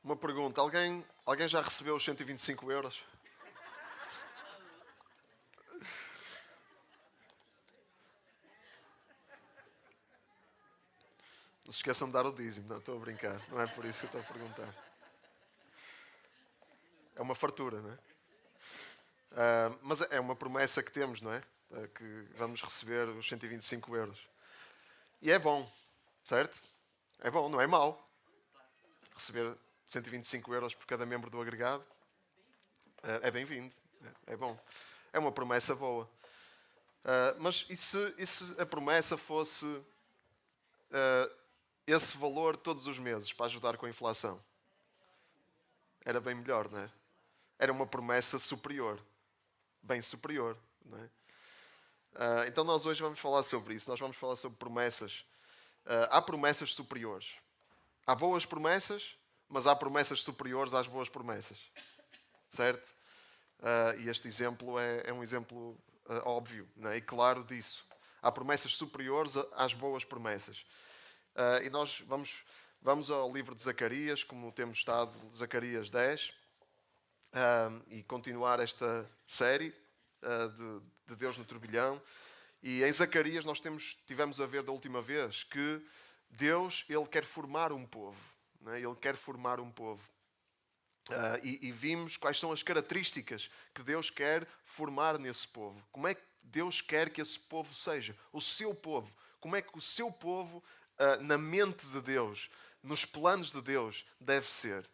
Uma pergunta. Alguém já recebeu os 125 euros? Não se esqueçam de dar o dízimo. Não, estou a brincar. Não é por isso que eu estou a perguntar. É uma fartura, não é? Mas é uma promessa que temos, não é? Que vamos receber os 125 euros. E é bom, certo? É bom, não é mau. Receber 125 euros por cada membro do agregado é bem-vindo. É bom. É uma promessa boa. Mas e se a promessa fosse esse valor todos os meses para ajudar com a inflação? Era bem melhor, não é? Era uma promessa superior. Bem superior, não é? Então nós hoje vamos falar sobre isso. Nós vamos falar sobre promessas. Há promessas superiores. Há boas promessas, mas há promessas superiores às boas promessas. Certo? E este exemplo é um exemplo óbvio, não é? E claro disso. Há promessas superiores às boas promessas. E nós vamos ao livro de Zacarias, como temos estado, Zacarias 10, e continuar esta série de Deus no turbilhão. E em Zacarias nós tivemos a ver da última vez que Deus, Ele quer formar um povo. Não é? Ele quer formar um povo. E vimos quais são as características que Deus quer formar nesse povo. Como é que Deus quer que esse povo seja? O seu povo. Como é que o seu povo, na mente de Deus, nos planos de Deus, deve ser?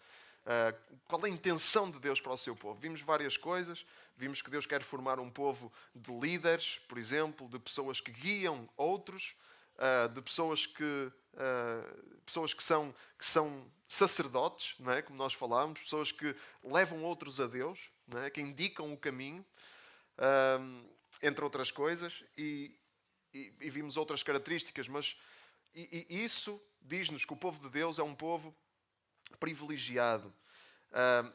Qual é a intenção de Deus para o seu povo? Vimos várias coisas. Vimos que Deus quer formar um povo de líderes, por exemplo, de pessoas que guiam outros, de pessoas que são sacerdotes, não é? Como nós falámos, pessoas que levam outros a Deus, não é? Que indicam o caminho, entre outras coisas, e vimos outras características, mas isso diz-nos que o povo de Deus é um povo privilegiado.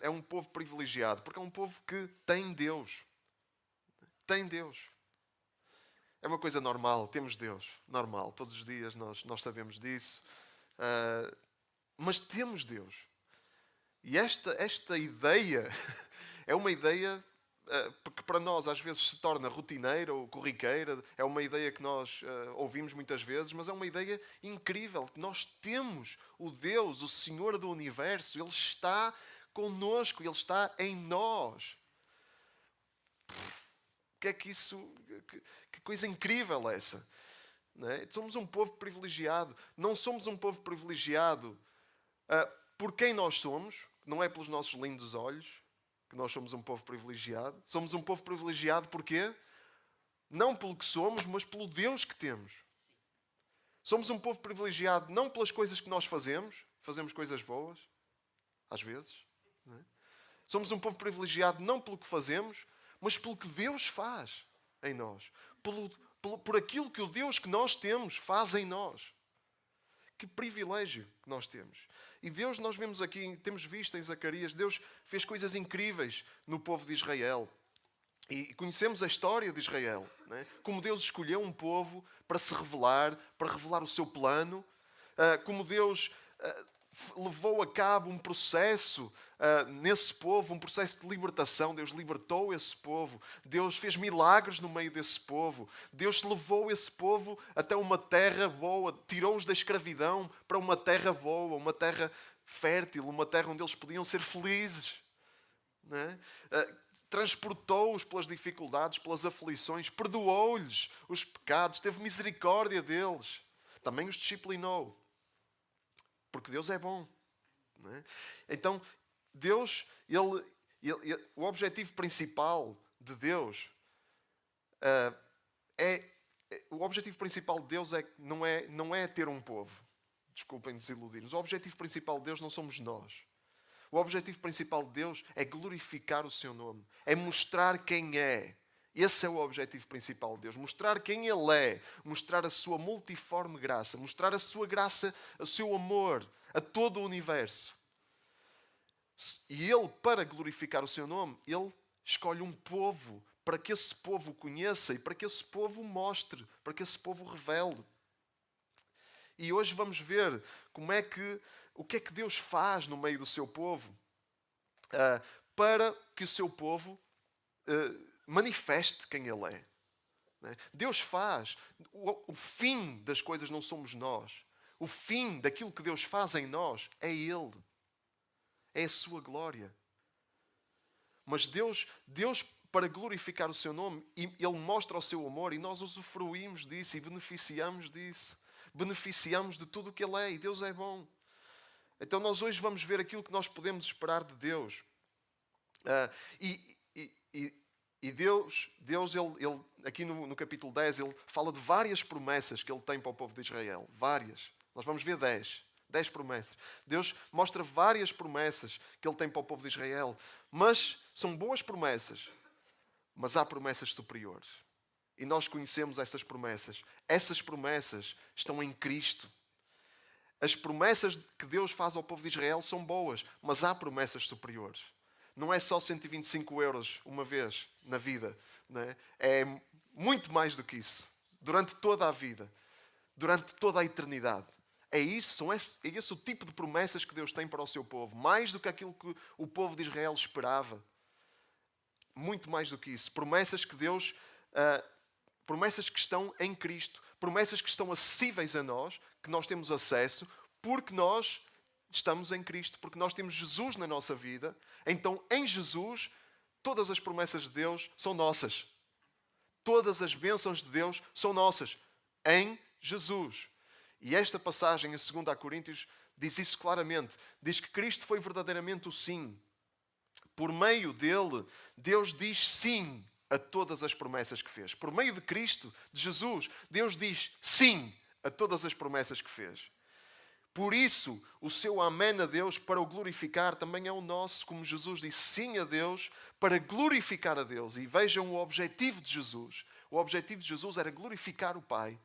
É um povo privilegiado, porque é um povo que tem Deus. Tem Deus. É uma coisa normal, temos Deus. Normal, todos os dias nós sabemos disso. Mas temos Deus. E esta ideia é uma ideia que para nós às vezes se torna rotineira ou corriqueira. É uma ideia que nós ouvimos muitas vezes, mas é uma ideia incrível. Que nós temos o Deus, o Senhor do Universo. Ele está connosco, Ele está em nós. Que é que isso... Que coisa incrível essa. Não é? Somos um povo privilegiado. Não somos um povo privilegiado por quem nós somos. Não é pelos nossos lindos olhos que nós somos um povo privilegiado. Somos um povo privilegiado porquê? Não pelo que somos, mas pelo Deus que temos. Somos um povo privilegiado não pelas coisas que nós fazemos. Fazemos coisas boas. Às vezes. Não é? Somos um povo privilegiado não pelo que fazemos, mas pelo que Deus faz em nós. Por aquilo que o Deus que nós temos faz em nós. Que privilégio que nós temos. E Deus, nós vemos aqui, temos visto em Zacarias, Deus fez coisas incríveis no povo de Israel. E conhecemos a história de Israel. Não é? Como Deus escolheu um povo para se revelar, para revelar o seu plano. Como Deus levou a cabo um processo nesse povo, um processo de libertação. Deus libertou esse povo. Deus fez milagres no meio desse povo. Deus levou esse povo até uma terra boa, tirou-os da escravidão para uma terra boa, uma terra fértil, uma terra onde eles podiam ser felizes. Não é? Transportou-os pelas dificuldades, pelas aflições, perdoou-lhes os pecados, teve misericórdia deles. Também os disciplinou. Porque Deus é bom. Não é? Então, Deus, o objetivo principal de Deus o objetivo principal de Deus não é ter um povo. Desculpem desiludir-nos. O objetivo principal de Deus não somos nós. O objetivo principal de Deus é glorificar o seu nome. É mostrar quem é. Esse é o objetivo principal de Deus. Mostrar quem Ele é. Mostrar a sua multiforme graça. Mostrar a sua graça, o seu amor a todo o universo. E Ele, para glorificar o seu nome, Ele escolhe um povo para que esse povo o conheça e para que esse povo o mostre, para que esse povo o revele. E hoje vamos ver como é que o que é que Deus faz no meio do seu povo para que o seu povo manifeste quem Ele é. Né? Deus faz. O fim das coisas não somos nós. O fim daquilo que Deus faz em nós é Ele. É a sua glória. Mas Deus, para glorificar o seu nome, Ele mostra o seu amor e nós usufruímos disso e beneficiamos disso. Beneficiamos de tudo o que Ele é e Deus é bom. Então nós hoje vamos ver aquilo que nós podemos esperar de Deus. E Deus ele, aqui no capítulo 10, Ele fala de várias promessas que Ele tem para o povo de Israel. Várias. Nós vamos ver 10. 10 promessas. Deus mostra várias promessas que Ele tem para o povo de Israel. Mas são boas promessas. Mas há promessas superiores. E nós conhecemos essas promessas. Essas promessas estão em Cristo. As promessas que Deus faz ao povo de Israel são boas. Mas há promessas superiores. Não é só 125 euros uma vez na vida. Não é? É muito mais do que isso. Durante toda a vida. Durante toda a eternidade. É esse o tipo de promessas que Deus tem para o seu povo. Mais do que aquilo que o povo de Israel esperava. Muito mais do que isso. Promessas que Deus... promessas que estão em Cristo. Promessas que estão acessíveis a nós. Que nós temos acesso. Porque nós estamos em Cristo. Porque nós temos Jesus na nossa vida. Então, em Jesus, todas as promessas de Deus são nossas. Todas as bênçãos de Deus são nossas. Em Jesus. E esta passagem, em 2 Coríntios, diz isso claramente. Diz que Cristo foi verdadeiramente o sim. Por meio dele, Deus diz sim a todas as promessas que fez. Por meio de Cristo, de Jesus, Deus diz sim a todas as promessas que fez. Por isso, o seu amém a Deus para o glorificar também é o nosso, como Jesus disse sim a Deus para glorificar a Deus. E vejam o objetivo de Jesus. O objetivo de Jesus era glorificar o Pai.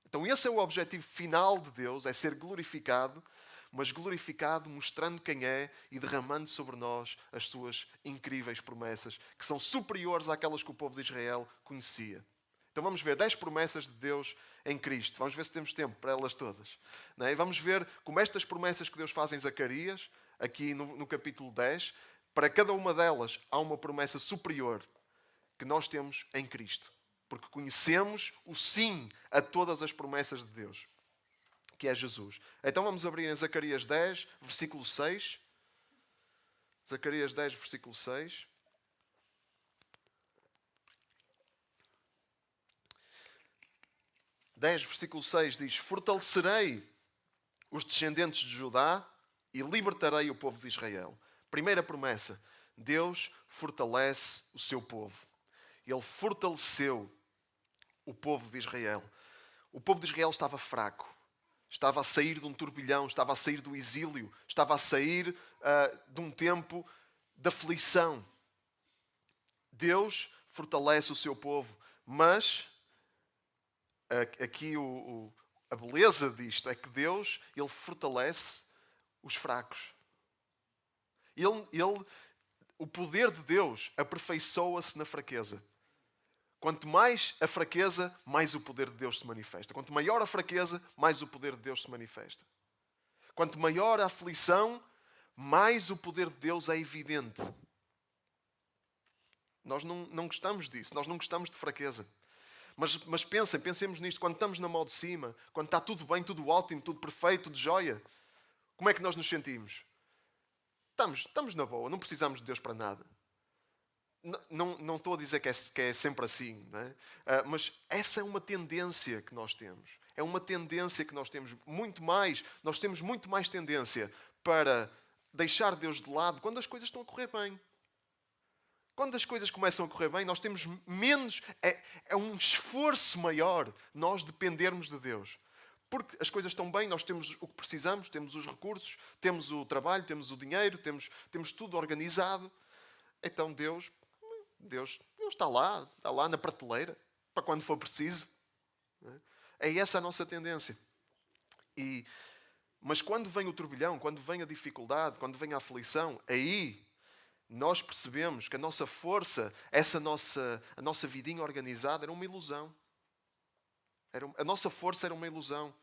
Então esse é o objetivo final de Deus, é ser glorificado, mas glorificado mostrando quem é e derramando sobre nós as suas incríveis promessas, que são superiores àquelas que o povo de Israel conhecia. Então vamos ver 10 promessas de Deus em Cristo. Vamos ver se temos tempo para elas todas. E vamos ver como estas promessas que Deus faz em Zacarias, aqui no capítulo 10, para cada uma delas há uma promessa superior que nós temos em Cristo. Porque conhecemos o sim a todas as promessas de Deus, que é Jesus. Então vamos abrir em Zacarias 10, versículo 6. Zacarias 10, versículo 6. Versículo 6 diz: Fortalecerei os descendentes de Judá e libertarei o povo de Israel. Primeira promessa, Deus fortalece o seu povo. Ele fortaleceu o povo de Israel. O povo de Israel estava fraco. Estava a sair de um turbilhão, estava a sair do exílio, estava a sair de um tempo de aflição. Deus fortalece o seu povo, mas aqui a beleza disto é que Deus, Ele fortalece os fracos. O poder de Deus aperfeiçoa-se na fraqueza. Quanto mais a fraqueza, mais o poder de Deus se manifesta. Quanto maior a fraqueza, mais o poder de Deus se manifesta. Quanto maior a aflição, mais o poder de Deus é evidente. Nós não gostamos disso, nós não gostamos de fraqueza. Mas pensemos nisto, quando estamos na mão de cima, quando está tudo bem, tudo ótimo, tudo perfeito, tudo jóia, como é que nós nos sentimos? Estamos na boa, não precisamos de Deus para nada. Não estou a dizer que é sempre assim, não é? Mas essa é uma tendência que nós temos. É uma tendência que nós temos muito mais. Nós temos muito mais tendência para deixar Deus de lado quando as coisas estão a correr bem. Quando as coisas começam a correr bem, nós temos menos... É um esforço maior nós dependermos de Deus. Porque as coisas estão bem, nós temos o que precisamos, temos os recursos, temos o trabalho, temos o dinheiro, temos tudo organizado. Então Deus está lá na prateleira, para quando for preciso. É essa a nossa tendência. Mas quando vem o turbilhão, quando vem a dificuldade, quando vem a aflição, aí nós percebemos que a nossa força, a nossa vidinha organizada era uma ilusão. A nossa força era uma ilusão.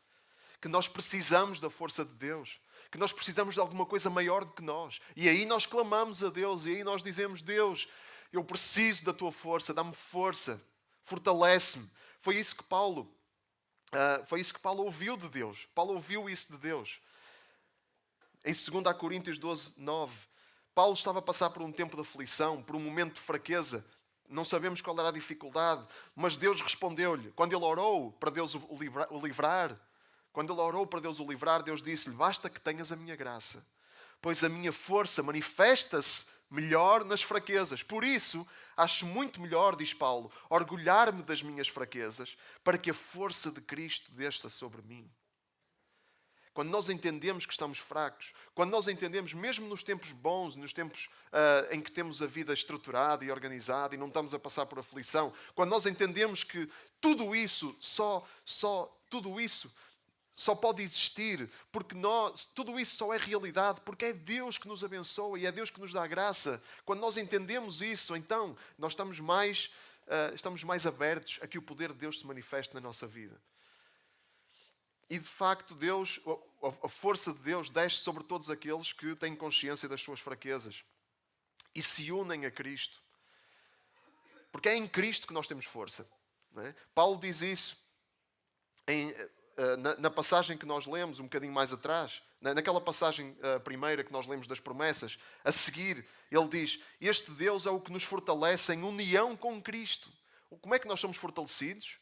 Que nós precisamos da força de Deus. que nós precisamos de alguma coisa maior do que nós. E aí nós clamamos a Deus, e aí nós dizemos: Deus, eu preciso da tua força, dá-me força, fortalece-me. Foi isso que Paulo ouviu de Deus. Paulo ouviu isso de Deus. Em 2 Coríntios 12, 9, Paulo estava a passar por um tempo de aflição, por um momento de fraqueza. Não sabemos qual era a dificuldade, mas Deus respondeu-lhe. Quando ele orou para Deus o livrar, Deus disse-lhe: basta que tenhas a minha graça, pois a minha força manifesta-se melhor nas fraquezas. Por isso, acho muito melhor, diz Paulo, orgulhar-me das minhas fraquezas, para que a força de Cristo desça sobre mim. Quando nós entendemos que estamos fracos, quando nós entendemos, mesmo nos tempos bons, nos tempos em que temos a vida estruturada e organizada e não estamos a passar por aflição, quando nós entendemos que tudo isso só pode existir porque tudo isso só é realidade porque é Deus que nos abençoa e é Deus que nos dá a graça. Quando nós entendemos isso, então nós estamos mais abertos a que o poder de Deus se manifeste na nossa vida. E de facto a força de Deus desce sobre todos aqueles que têm consciência das suas fraquezas e se unem a Cristo. Porque é em Cristo que nós temos força. Não é? Paulo diz isso na passagem que nós lemos um bocadinho mais atrás, naquela passagem primeira que nós lemos das promessas. A seguir, ele diz: este Deus é o que nos fortalece em união com Cristo. Como é que nós somos fortalecidos?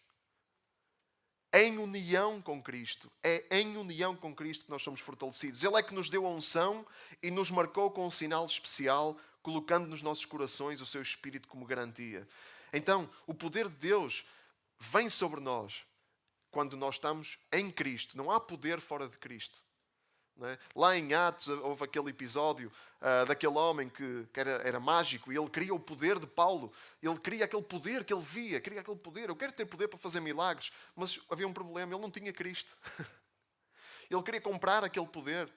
Em união com Cristo. É em união com Cristo que nós somos fortalecidos. Ele é que nos deu a unção e nos marcou com um sinal especial, colocando nos nossos corações o seu Espírito como garantia. Então, o poder de Deus vem sobre nós quando nós estamos em Cristo. Não há poder fora de Cristo. Não é? Lá em Atos houve aquele episódio daquele homem que era mágico e ele queria o poder de Paulo. Ele queria aquele poder que ele via, queria aquele poder. Eu quero ter poder para fazer milagres, mas havia um problema, ele não tinha Cristo. Ele queria comprar aquele poder.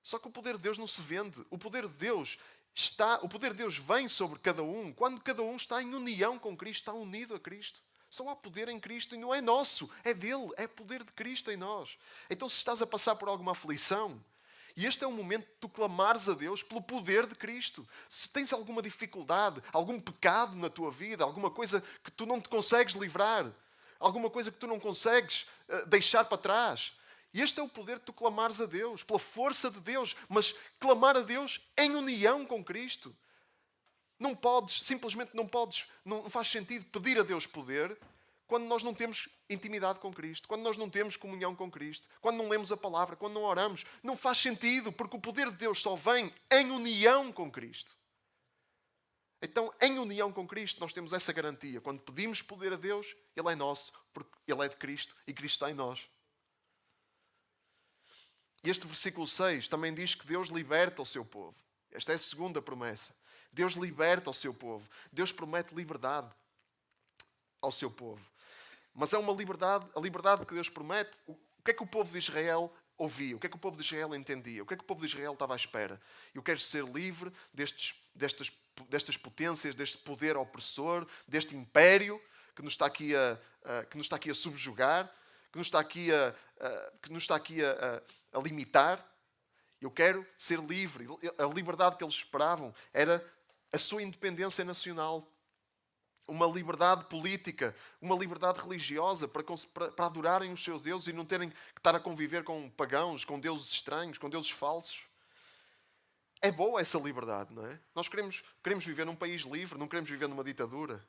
Só que o poder de Deus não se vende. O poder de Deus vem sobre cada um quando cada um está em união com Cristo, está unido a Cristo. Só há poder em Cristo e não é nosso, é dele, é poder de Cristo em nós. Então, se estás a passar por alguma aflição, e este é o momento de tu clamares a Deus pelo poder de Cristo. Se tens alguma dificuldade, algum pecado na tua vida, alguma coisa que tu não te consegues livrar, alguma coisa que tu não consegues deixar para trás, este é o poder de tu clamares a Deus, pela força de Deus, mas clamar a Deus em união com Cristo. Simplesmente não faz sentido pedir a Deus poder quando nós não temos intimidade com Cristo, quando nós não temos comunhão com Cristo, quando não lemos a palavra, quando não oramos. Não faz sentido, porque o poder de Deus só vem em união com Cristo. Então, em união com Cristo, nós temos essa garantia. Quando pedimos poder a Deus, Ele é nosso, porque Ele é de Cristo e Cristo está em nós. E este versículo 6 também diz que Deus liberta o seu povo. Esta é a segunda promessa. Deus liberta o seu povo. Deus promete liberdade ao seu povo. Mas é uma liberdade, a liberdade que Deus promete. O que é que o povo de Israel ouvia? O que é que o povo de Israel entendia? O que é que o povo de Israel estava à espera? Eu quero ser livre destas potências, deste poder opressor, deste império que nos está aqui a subjugar, que nos está aqui a limitar. Eu quero ser livre. A liberdade que eles esperavam era a sua independência nacional. Uma liberdade política, uma liberdade religiosa para adorarem os seus deuses e não terem que estar a conviver com pagãos, com deuses estranhos, com deuses falsos. É boa essa liberdade, não é? Nós queremos viver num país livre, não queremos viver numa ditadura.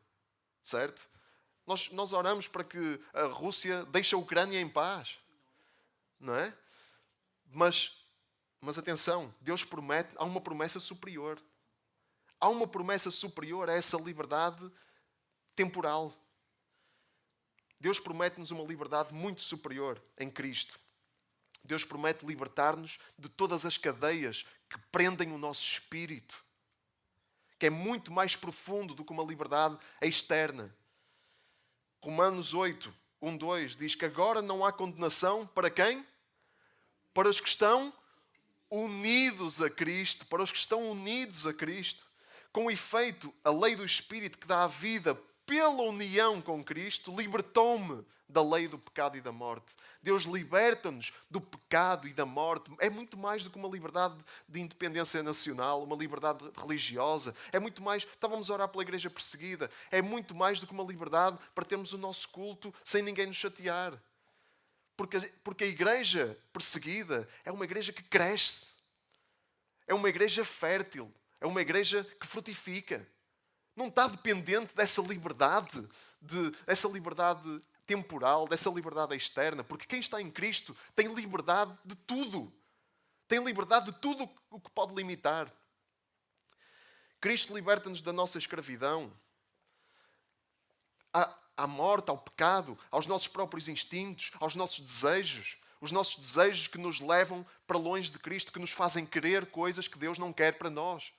Certo? Nós oramos para que a Rússia deixe a Ucrânia em paz. Não é? Mas atenção, Deus promete, há uma promessa superior. Há uma promessa superior a essa liberdade temporal. Deus promete-nos uma liberdade muito superior em Cristo. Deus promete libertar-nos de todas as cadeias que prendem o nosso espírito, que é muito mais profundo do que uma liberdade externa. Romanos 8, 1, 2 diz que agora não há condenação para quem? Para os que estão unidos a Cristo, para os que estão unidos a Cristo. Com efeito, a lei do Espírito que dá a vida pela união com Cristo, libertou-me da lei do pecado e da morte. Deus liberta-nos do pecado e da morte. É muito mais do que uma liberdade de independência nacional, uma liberdade religiosa. É muito mais... Estávamos a orar pela igreja perseguida. É muito mais do que uma liberdade para termos o nosso culto sem ninguém nos chatear. Porque a igreja perseguida é uma igreja que cresce. É uma igreja fértil. É uma igreja que frutifica. Não está dependente dessa liberdade temporal, dessa liberdade externa, porque quem está em Cristo tem liberdade de tudo. Tem liberdade de tudo o que pode limitar. Cristo liberta-nos da nossa escravidão, à morte, ao pecado, aos nossos próprios instintos, aos nossos desejos. Os nossos desejos que nos levam para longe de Cristo, que nos fazem querer coisas que Deus não quer para nós.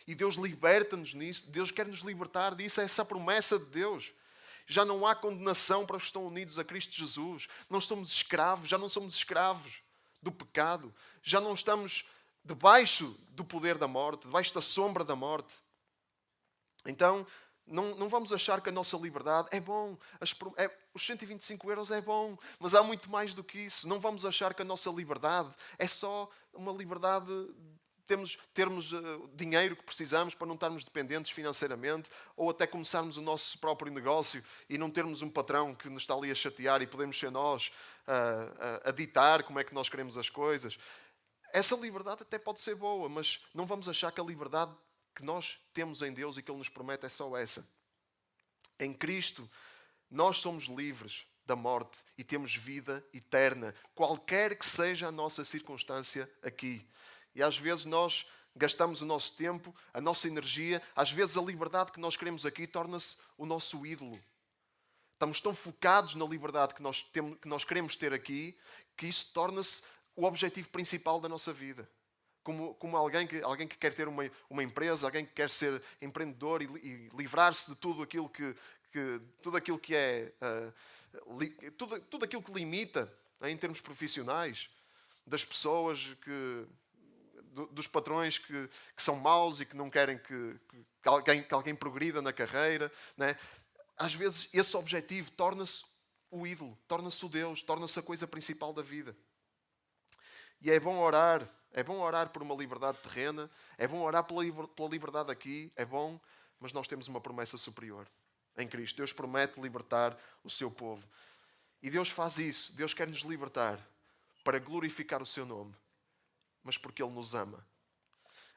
E Deus liberta-nos nisso. Deus quer nos libertar disso. É essa a promessa de Deus. Já não há condenação para os que estão unidos a Cristo Jesus. Não somos escravos. Já não somos escravos do pecado. Já não estamos debaixo do poder da morte, debaixo da sombra da morte. Então, não vamos achar que a nossa liberdade é bom. Os 125 euros é bom. Mas há muito mais do que isso. Não vamos achar que a nossa liberdade é só uma liberdade... termos dinheiro que precisamos para não estarmos dependentes financeiramente, ou até começarmos o nosso próprio negócio e não termos um patrão que nos está ali a chatear e podemos ser nós a ditar como é que nós queremos as coisas. Essa liberdade até pode ser boa, mas não vamos achar que a liberdade que nós temos em Deus e que Ele nos promete é só essa. Em Cristo, nós somos livres da morte e temos vida eterna, qualquer que seja a nossa circunstância aqui. E às vezes nós gastamos o nosso tempo, a nossa energia, às vezes a liberdade que nós queremos aqui torna-se o nosso ídolo. Estamos tão focados na liberdade que nós queremos ter aqui, que isso torna-se o objetivo principal da nossa vida. Como alguém que quer ter uma empresa, alguém que quer ser empreendedor e livrar-se de tudo aquilo que é... tudo aquilo que limita, em termos profissionais, das pessoas dos patrões que são maus e que não querem que alguém progrida na carreira, né? Às vezes esse objetivo torna-se o ídolo, torna-se o Deus, torna-se a coisa principal da vida. E é bom orar por uma liberdade terrena, é bom orar pela liberdade aqui, é bom, mas nós temos uma promessa superior em Cristo. Deus promete libertar o seu povo. E Deus faz isso, Deus quer nos libertar para glorificar o seu nome, mas porque Ele nos ama.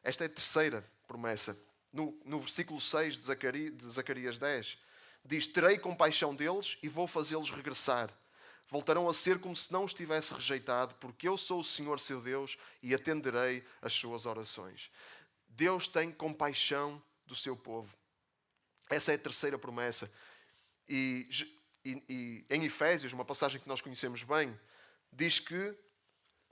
Esta é a terceira promessa. No versículo 6 de Zacarias 10, diz: terei compaixão deles e vou fazê-los regressar. Voltarão a ser como se não os tivesse rejeitado, porque eu sou o Senhor seu Deus e atenderei às suas orações. Deus tem compaixão do seu povo. Essa é a terceira promessa. E em Efésios, uma passagem que nós conhecemos bem, diz que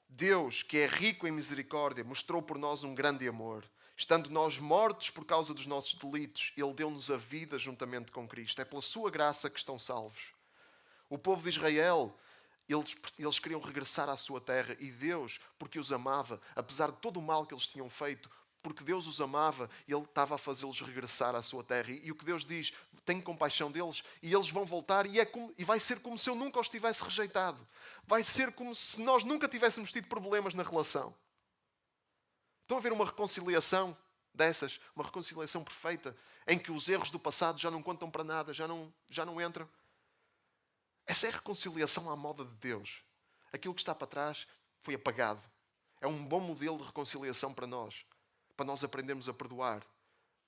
Deus, que é rico em misericórdia, mostrou por nós um grande amor. Estando nós mortos por causa dos nossos delitos, Ele deu-nos a vida juntamente com Cristo. É pela sua graça que estão salvos. O povo de Israel, eles queriam regressar à sua terra. E Deus, porque os amava, apesar de todo o mal que eles tinham feito, porque Deus os amava, Ele estava a fazê-los regressar à sua terra. E o que Deus diz, tenho compaixão deles, e eles vão voltar, e vai ser como se eu nunca os tivesse rejeitado. Vai ser como se nós nunca tivéssemos tido problemas na relação. Estão a ver uma reconciliação dessas, uma reconciliação perfeita, em que os erros do passado já não contam para nada, já não entram. Essa é a reconciliação à moda de Deus. Aquilo que está para trás foi apagado. É um bom modelo de reconciliação para nós aprendermos a perdoar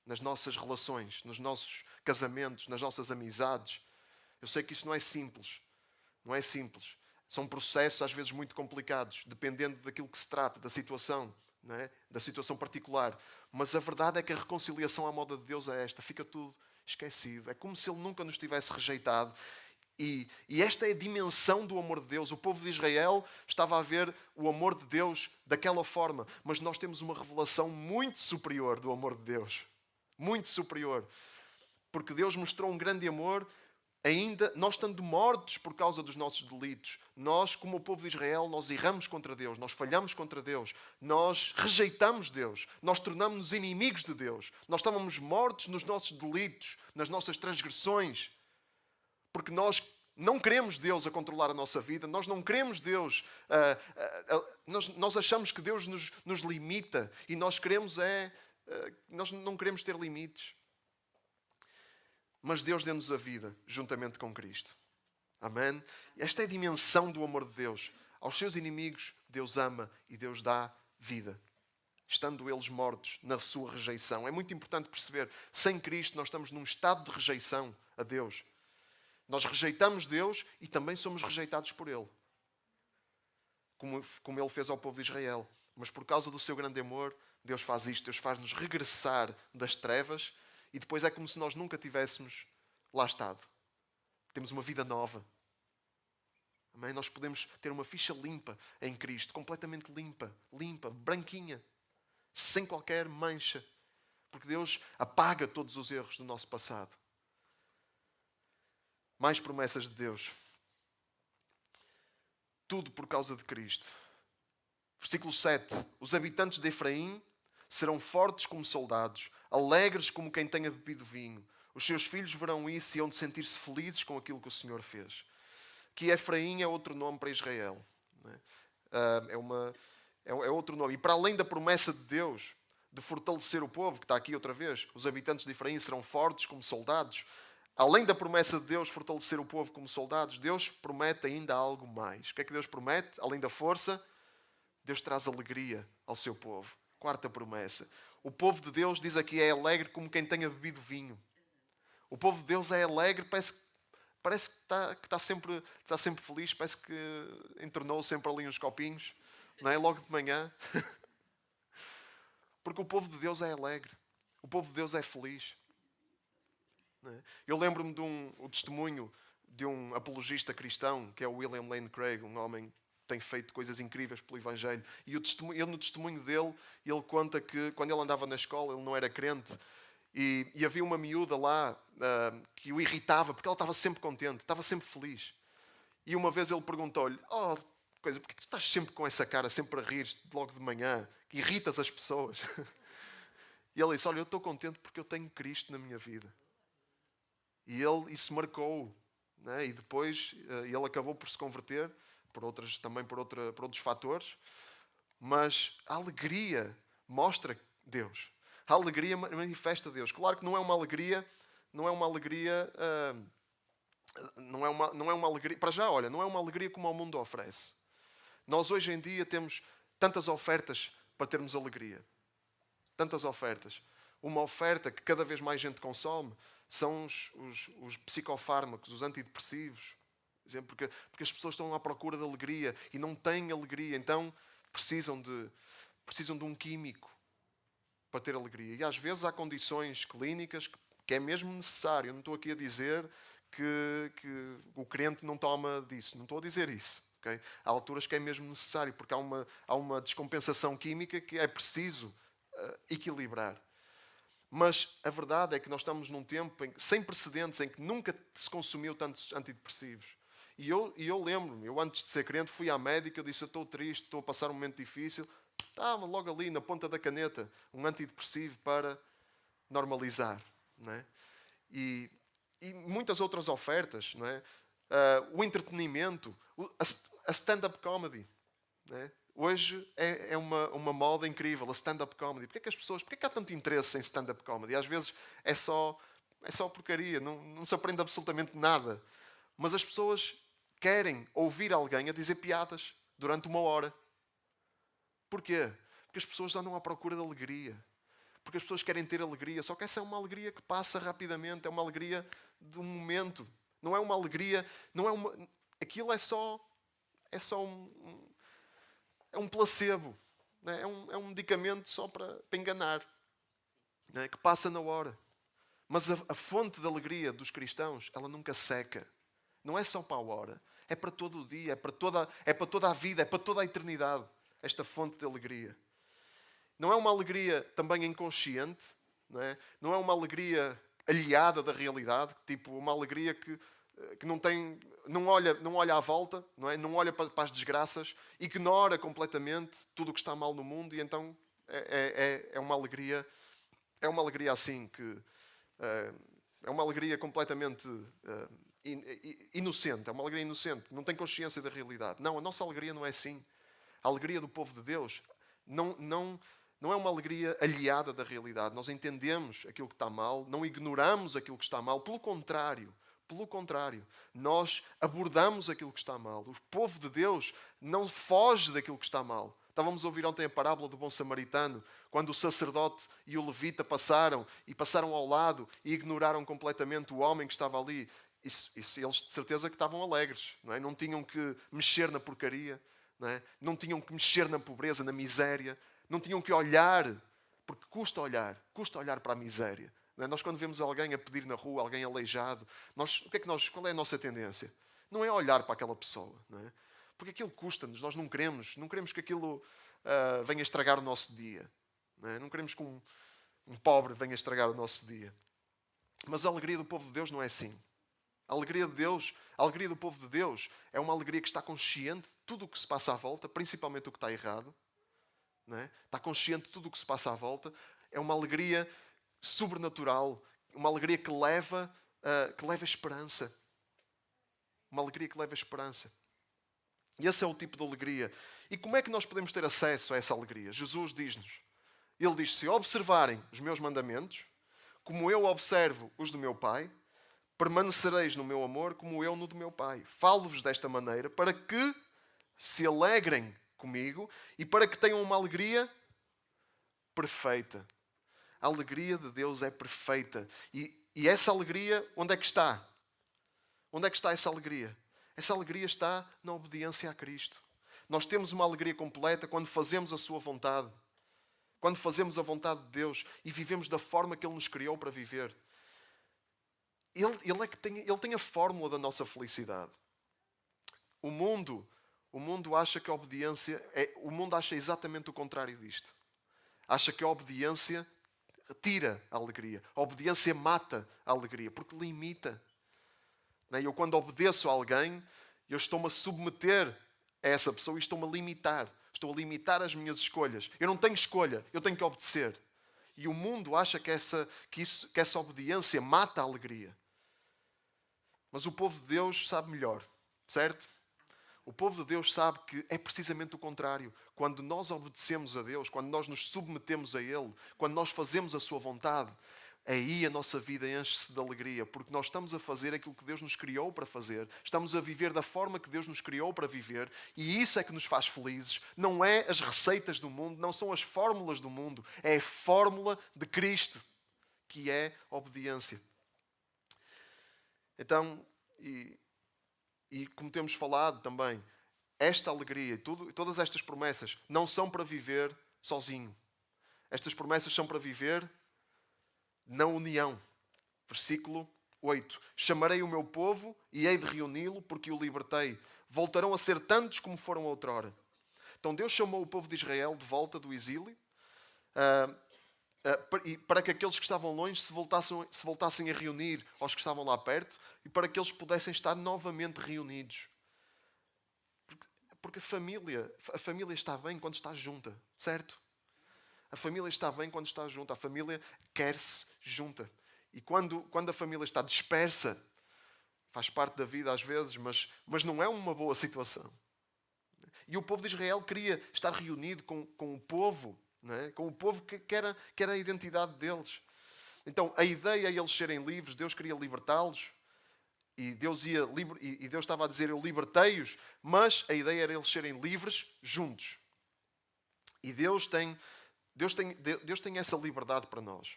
nas nossas relações, nos nossos casamentos, nas nossas amizades. Eu sei que isso não é simples. Não é simples. São processos às vezes muito complicados, dependendo daquilo que se trata, da situação, não é? Da situação particular. Mas a verdade é que a reconciliação à moda de Deus é esta. Fica tudo esquecido. É como se Ele nunca nos tivesse rejeitado. E esta é a dimensão do amor de Deus. O povo de Israel estava a ver o amor de Deus daquela forma. Mas nós temos uma revelação muito superior do amor de Deus. Muito superior. Porque Deus mostrou um grande amor ainda nós estando mortos por causa dos nossos delitos, nós, como o povo de Israel, nós erramos contra Deus, nós falhamos contra Deus, nós rejeitamos Deus, nós tornamos-nos inimigos de Deus. Nós estávamos mortos nos nossos delitos, nas nossas transgressões, porque nós não queremos Deus a controlar a nossa vida, nós não queremos Deus, nós achamos que Deus nos limita e nós não queremos ter limites. Mas Deus deu-nos a vida juntamente com Cristo. Amém? Esta é a dimensão do amor de Deus. Aos seus inimigos, Deus ama e Deus dá vida, estando eles mortos na sua rejeição. É muito importante perceber, sem Cristo nós estamos num estado de rejeição a Deus. Nós rejeitamos Deus e também somos rejeitados por Ele. Como Ele fez ao povo de Israel. Mas por causa do seu grande amor, Deus faz isto. Deus faz-nos regressar das trevas e depois é como se nós nunca tivéssemos lá estado. Temos uma vida nova. Amém? Nós podemos ter uma ficha limpa em Cristo. Completamente limpa, branquinha. Sem qualquer mancha. Porque Deus apaga todos os erros do nosso passado. Mais promessas de Deus. Tudo por causa de Cristo. Versículo 7. Os habitantes de Efraim serão fortes como soldados, alegres como quem tenha bebido vinho. Os seus filhos verão isso e hão de sentir-se felizes com aquilo que o Senhor fez. Que Efraim é outro nome para Israel. É outro nome. E para além da promessa de Deus de fortalecer o povo, que está aqui outra vez, os habitantes de Efraim serão fortes como soldados. Além da promessa de Deus fortalecer o povo como soldados, Deus promete ainda algo mais. O que é que Deus promete? Além da força, Deus traz alegria ao seu povo. Quarta promessa. O povo de Deus, diz aqui, é alegre como quem tenha bebido vinho. O povo de Deus é alegre, parece que está sempre feliz, parece que entornou sempre ali uns copinhos, não é? Logo de manhã. Porque o povo de Deus é alegre. O povo de Deus é feliz. Eu lembro-me o testemunho de um apologista cristão, que é o William Lane Craig, um homem que tem feito coisas incríveis pelo Evangelho. E ele, no testemunho dele, ele conta que quando ele andava na escola, ele não era crente, e havia uma miúda lá que o irritava, porque ela estava sempre contente, estava sempre feliz. E uma vez ele perguntou-lhe, porquê que tu estás sempre com essa cara, sempre a rir logo de manhã, que irritas as pessoas? E ele disse, eu estou contente porque eu tenho Cristo na minha vida. E isso marcou, né? E depois ele acabou por se converter, por outros fatores, mas a alegria mostra Deus. A alegria manifesta Deus. Claro que não é uma alegria, para já, não é uma alegria como o mundo oferece. Nós hoje em dia temos tantas ofertas para termos alegria. Tantas ofertas. Uma oferta que cada vez mais gente consome são os psicofármacos, os antidepressivos. Porque as pessoas estão à procura de alegria e não têm alegria. Então precisam de um químico para ter alegria. E às vezes há condições clínicas que é mesmo necessário. Eu não estou aqui a dizer que o crente não toma disso. Não estou a dizer isso. Okay? Há alturas que é mesmo necessário, porque há uma descompensação química que é preciso equilibrar. Mas a verdade é que nós estamos num tempo sem precedentes, em que nunca se consumiu tantos antidepressivos. E eu lembro-me, eu antes de ser crente fui à médica, eu disse, eu estou triste, estou a passar um momento difícil. Estava logo ali na ponta da caneta, um antidepressivo para normalizar. Não é? E muitas outras ofertas. Não é? O entretenimento, a stand-up comedy. Não é? Hoje é uma moda incrível, a stand-up comedy. Porquê que há tanto interesse em stand-up comedy? Às vezes é só porcaria, não se aprende absolutamente nada. Mas as pessoas querem ouvir alguém a dizer piadas durante 1 hora. Porquê? Porque as pessoas andam à procura de alegria. Porque as pessoas querem ter alegria. Só que essa é uma alegria que passa rapidamente. É uma alegria de um momento. Não é uma alegria... Aquilo é só um placebo. Né? É um medicamento só para enganar. Né? Que passa na hora. Mas a fonte de alegria dos cristãos, ela nunca seca. Não é só para a hora. É para todo o dia. É para toda a vida. É para toda a eternidade. Esta fonte de alegria. Não é uma alegria também inconsciente. Não é uma alegria aliada da realidade. Tipo, uma alegria que que não olha à volta, não é? Não olha para as desgraças, ignora completamente tudo o que está mal no mundo, e então é uma alegria assim que é uma alegria completamente inocente, é uma alegria inocente, não tem consciência da realidade. Não, a nossa alegria não é assim. A alegria do povo de Deus não é uma alegria aliada da realidade. Nós entendemos aquilo que está mal, não ignoramos aquilo que está mal, pelo contrário, nós abordamos aquilo que está mal. O povo de Deus não foge daquilo que está mal. Estávamos a ouvir ontem a parábola do bom samaritano, quando o sacerdote e o levita passaram ao lado e ignoraram completamente o homem que estava ali. Eles de certeza que estavam alegres, não é? Não tinham que mexer na porcaria, não tinham que mexer na pobreza, na miséria, não tinham que olhar, porque custa olhar para a miséria. Não é? Nós, quando vemos alguém a pedir na rua, alguém aleijado, qual é a nossa tendência? Não é olhar para aquela pessoa, não é? Porque aquilo custa-nos, nós não queremos que aquilo venha estragar o nosso dia. Não é? Não queremos que um pobre venha estragar o nosso dia. Mas a alegria do povo de Deus não é assim. A alegria de Deus, a alegria do povo de Deus é uma alegria que está consciente de tudo o que se passa à volta, principalmente o que está errado. Não é? Está consciente de tudo o que se passa à volta. É uma alegria sobrenatural, uma alegria que leva esperança. Uma alegria que leva esperança. E esse é o tipo de alegria. E como é que nós podemos ter acesso a essa alegria? Jesus diz-nos. Ele diz: se observarem os meus mandamentos, como eu observo os do meu Pai, permanecereis no meu amor como eu no do meu Pai. Falo-vos desta maneira para que se alegrem comigo e para que tenham uma alegria perfeita. A alegria de Deus é perfeita. E essa alegria, onde é que está? Onde é que está essa alegria? Essa alegria está na obediência a Cristo. Nós temos uma alegria completa quando fazemos a sua vontade. Quando fazemos a vontade de Deus e vivemos da forma que Ele nos criou para viver. Ele tem a fórmula da nossa felicidade. O mundo acha que a obediência o mundo acha exatamente o contrário disto. Acha que a obediência tira a alegria. A obediência mata a alegria, porque limita. Eu, quando obedeço a alguém, eu estou-me a submeter a essa pessoa e estou-me a limitar. Estou a limitar as minhas escolhas. Eu não tenho escolha, eu tenho que obedecer. E o mundo acha que essa obediência mata a alegria. Mas o povo de Deus sabe melhor, certo? O povo de Deus sabe que é precisamente o contrário. Quando nós obedecemos a Deus, quando nós nos submetemos a Ele, quando nós fazemos a sua vontade, aí a nossa vida enche-se de alegria, porque nós estamos a fazer aquilo que Deus nos criou para fazer, estamos a viver da forma que Deus nos criou para viver, e isso é que nos faz felizes. Não é as receitas do mundo, não são as fórmulas do mundo, é a fórmula de Cristo, que é a obediência. Então, e como temos falado também, esta alegria, todas estas promessas não são para viver sozinho. Estas promessas são para viver na união. Versículo 8. Chamarei o meu povo e hei de reuni-lo, porque o libertei. Voltarão a ser tantos como foram outrora. Então Deus chamou o povo de Israel de volta do exílio, para que aqueles que estavam longe se voltassem a reunir aos que estavam lá perto e para que eles pudessem estar novamente reunidos. Porque a família está bem quando está junta, certo? A família está bem quando está junta. A família quer-se junta. E quando a família está dispersa, faz parte da vida às vezes, mas não é uma boa situação. E o povo de Israel queria estar reunido com o povo, não é? Com o povo que era a identidade deles. Então, a ideia é eles serem livres. Deus queria libertá-los. E Deus estava a dizer: eu libertei-os. Mas a ideia era eles serem livres juntos. E Deus tem essa liberdade para nós.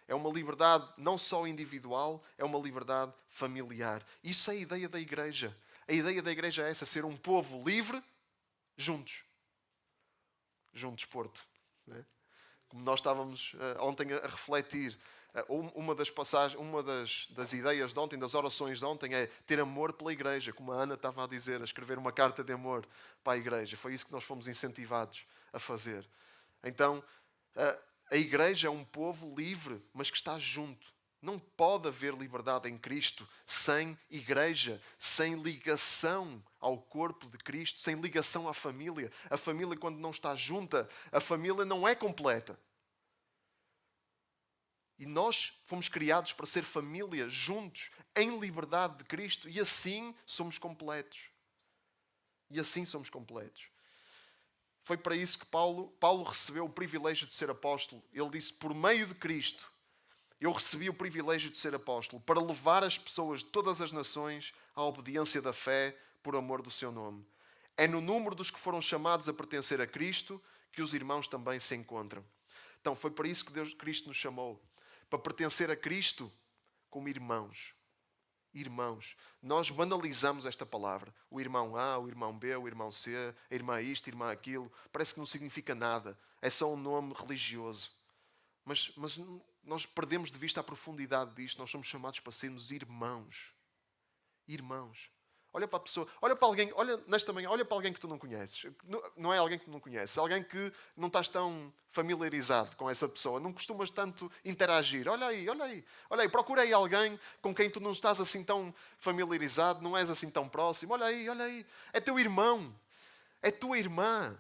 É uma liberdade não só individual, é uma liberdade familiar. Isso é a ideia da igreja. A ideia da igreja é essa: ser um povo livre, juntos. Juntos, Porto. Né? Como nós estávamos ontem a refletir, uma das ideias de ontem, das orações de ontem, é ter amor pela igreja. Como a Ana estava a dizer, a escrever uma carta de amor para a igreja. Foi isso que nós fomos incentivados a fazer. Então, a igreja é um povo livre, mas que está junto. Não pode haver liberdade em Cristo sem igreja, sem ligação ao corpo de Cristo, sem ligação à família. A família, quando não está junta, a família não é completa. E nós fomos criados para ser família juntos, em liberdade de Cristo, e assim somos completos. E assim somos completos. Foi para isso que Paulo recebeu o privilégio de ser apóstolo. Ele disse, por meio de Cristo, eu recebi o privilégio de ser apóstolo, para levar as pessoas de todas as nações à obediência da fé por amor do seu nome. É no número dos que foram chamados a pertencer a Cristo que os irmãos também se encontram. Então foi para isso que Cristo nos chamou. Para pertencer a Cristo como irmãos. Irmãos. Nós banalizamos esta palavra. O irmão A, o irmão B, o irmão C, a irmã isto, a irmã aquilo. Parece que não significa nada. É só um nome religioso. Mas nós perdemos de vista a profundidade disto. Nós somos chamados para sermos irmãos. Irmãos. Olha para a pessoa, olha para alguém, olha nesta manhã, olha para alguém que tu não conheces. Não é alguém que tu não conheces, é alguém que não estás tão familiarizado com essa pessoa, não costumas tanto interagir. Olha aí, olha aí, olha aí, procura aí alguém com quem tu não estás assim tão familiarizado, não és assim tão próximo. Olha aí, é teu irmão, é tua irmã.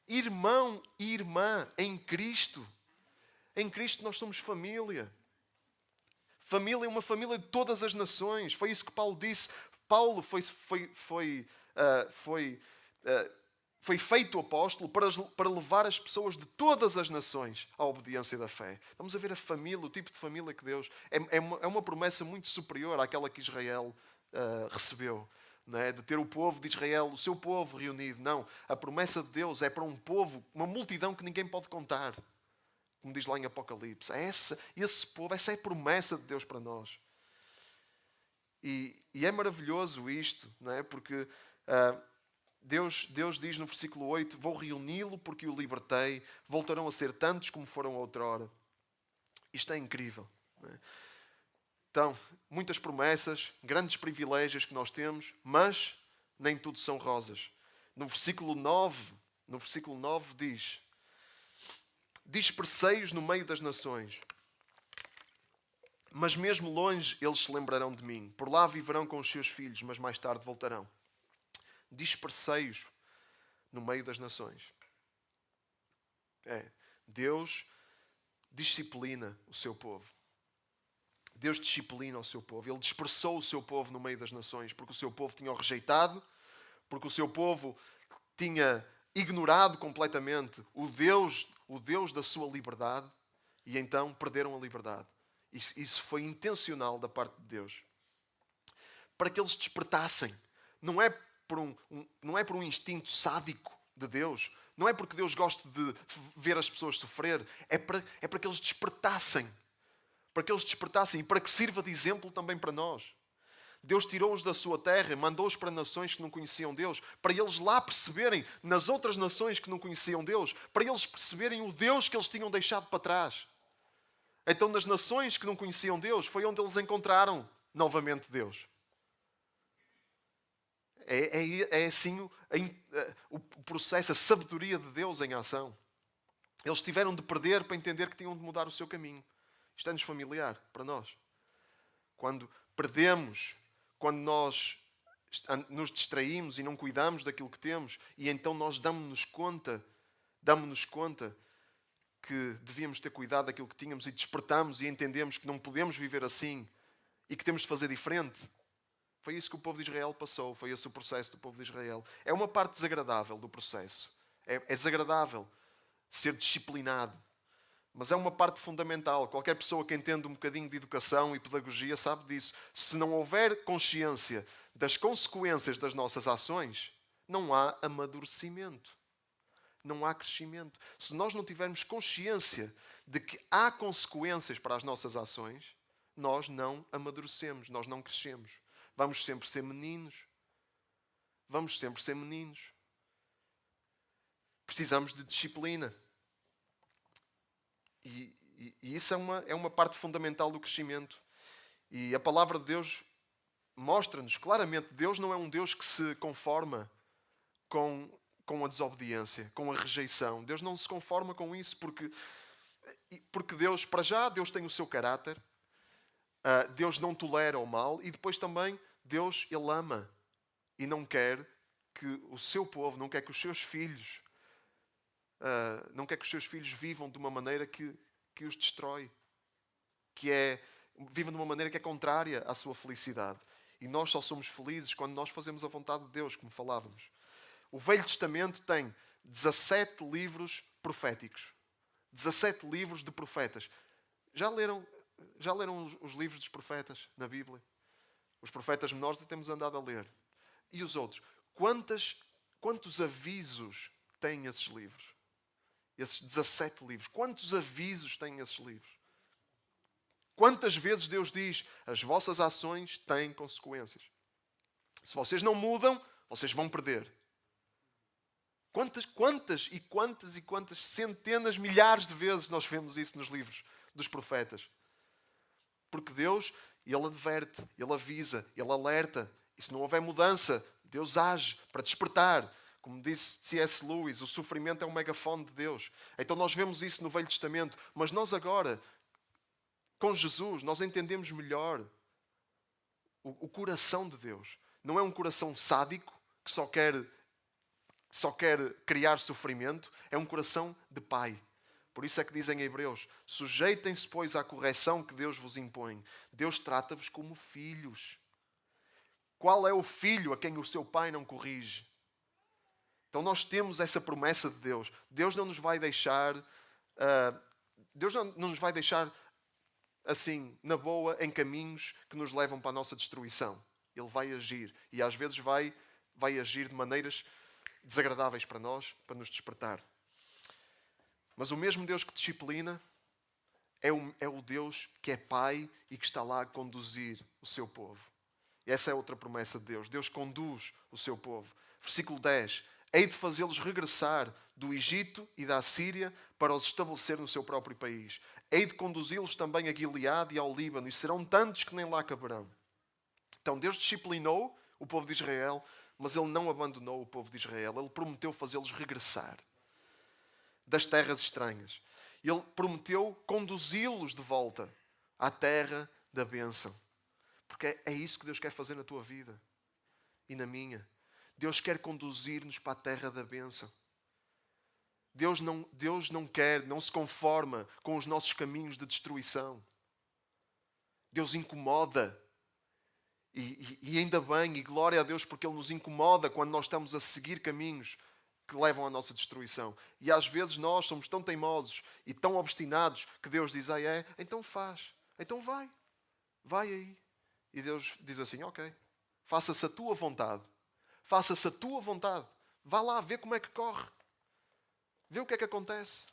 Irmão e irmã em Cristo. Em Cristo nós somos família. Família é uma família de todas as nações. Foi isso que Paulo disse. Paulo foi feito apóstolo para levar as pessoas de todas as nações à obediência da fé. Vamos a ver a família, o tipo de família que Deus... É uma promessa muito superior àquela que Israel recebeu. Não é? De ter o povo de Israel, o seu povo reunido. Não. A promessa de Deus é para um povo, uma multidão que ninguém pode contar. Como diz lá em Apocalipse. Esse povo, essa é a promessa de Deus para nós. E é maravilhoso isto, não é? Porque Deus diz no versículo 8, vou reuni-lo porque o libertei, voltarão a ser tantos como foram outrora. Isto é incrível. Não é? Então, muitas promessas, grandes privilégios que nós temos, mas nem tudo são rosas. No versículo 9 diz, dispersei-os no meio das nações, mas mesmo longe eles se lembrarão de mim. Por lá viverão com os seus filhos, mas mais tarde voltarão. Dispersei-os no meio das nações. Deus disciplina o seu povo. Deus disciplina o seu povo. Ele dispersou o seu povo no meio das nações, porque o seu povo tinha o rejeitado, porque o seu povo tinha ignorado completamente o Deus da sua liberdade, e então perderam a liberdade. Isso foi intencional da parte de Deus. Para que eles despertassem. Não é por um instinto sádico de Deus. Não é porque Deus gosta de ver as pessoas sofrer. É para que eles despertassem. Para que eles despertassem e para que sirva de exemplo também para nós. Deus tirou-os da sua terra, mandou-os para nações que não conheciam Deus, para eles lá perceberem, nas outras nações que não conheciam Deus, para eles perceberem o Deus que eles tinham deixado para trás. Então, nas nações que não conheciam Deus, foi onde eles encontraram novamente Deus. É assim o processo, a sabedoria de Deus em ação. Eles tiveram de perder para entender que tinham de mudar o seu caminho. Isto é-nos familiar para nós. Quando perdemos, quando nós nos distraímos e não cuidamos daquilo que temos, e então nós damos-nos conta que devíamos ter cuidado daquilo que tínhamos e despertamos e entendemos que não podemos viver assim e que temos de fazer diferente. Foi isso que o povo de Israel passou. Foi esse o processo do povo de Israel. É uma parte desagradável do processo. É desagradável ser disciplinado. Mas é uma parte fundamental. Qualquer pessoa que entenda um bocadinho de educação e pedagogia sabe disso. Se não houver consciência das consequências das nossas ações, não há amadurecimento. Não há crescimento. Se nós não tivermos consciência de que há consequências para as nossas ações, nós não amadurecemos, nós não crescemos. Vamos sempre ser meninos. Vamos sempre ser meninos. Precisamos de disciplina. E isso é uma parte fundamental do crescimento. E a palavra de Deus mostra-nos claramente, Deus não é um Deus que se conforma com a desobediência, com a rejeição. Deus não se conforma com isso porque Deus, para já, Deus tem o seu caráter. Deus não tolera o mal e depois também Deus, Ele ama e não quer que o seu povo, não quer que os seus filhos, não quer que os seus filhos vivam de uma maneira que os destrói, vivam de uma maneira que é contrária à sua felicidade. E nós só somos felizes quando nós fazemos a vontade de Deus, como falávamos. O Velho Testamento tem 17 livros proféticos. 17 livros de profetas. Já leram os livros dos profetas na Bíblia? Os profetas menores temos andado a ler. E os outros? Quantos avisos têm esses livros? Esses 17 livros. Quantos avisos têm esses livros? Quantas vezes Deus diz: as vossas ações têm consequências. Se vocês não mudam, vocês vão perder. Quantas centenas, milhares de vezes nós vemos isso nos livros dos profetas? Porque Deus, Ele adverte, Ele avisa, Ele alerta. E se não houver mudança, Deus age para despertar. Como disse C.S. Lewis, o sofrimento é um megafone de Deus. Então nós vemos isso no Velho Testamento. Mas nós agora, com Jesus, nós entendemos melhor o coração de Deus. Não é um coração sádico que só quer criar sofrimento. É um coração de Pai. Por isso é que dizem em Hebreus: sujeitem-se, pois, à correção que Deus vos impõe. Deus trata-vos como filhos. Qual é o filho a quem o seu pai não corrige? Então nós temos essa promessa de Deus. Deus não nos vai deixar assim, na boa, em caminhos que nos levam para a nossa destruição. Ele vai agir. E às vezes vai agir de maneiras desagradáveis para nós, para nos despertar. Mas o mesmo Deus que disciplina é o Deus que é Pai e que está lá a conduzir o seu povo. E essa é outra promessa de Deus. Deus conduz o seu povo. Versículo 10. Hei de fazê-los regressar do Egito e da Assíria para os estabelecer no seu próprio país. Hei de conduzi-los também a Gileade e ao Líbano, e serão tantos que nem lá caberão. Então Deus disciplinou o povo de Israel, mas Ele não abandonou o povo de Israel. Ele prometeu fazê-los regressar das terras estranhas. Ele prometeu conduzi-los de volta à terra da bênção. Porque é isso que Deus quer fazer na tua vida e na minha. Deus quer conduzir-nos para a terra da bênção. Deus não quer, não se conforma com os nossos caminhos de destruição. Deus incomoda. E ainda bem, e glória a Deus, porque Ele nos incomoda quando nós estamos a seguir caminhos que levam à nossa destruição. E às vezes nós somos tão teimosos e tão obstinados que Deus diz: então faz, então vai aí. E Deus diz assim: ok, faça-se a tua vontade. Faça-se a tua vontade. Vá lá ver como é que corre. Vê o que é que acontece.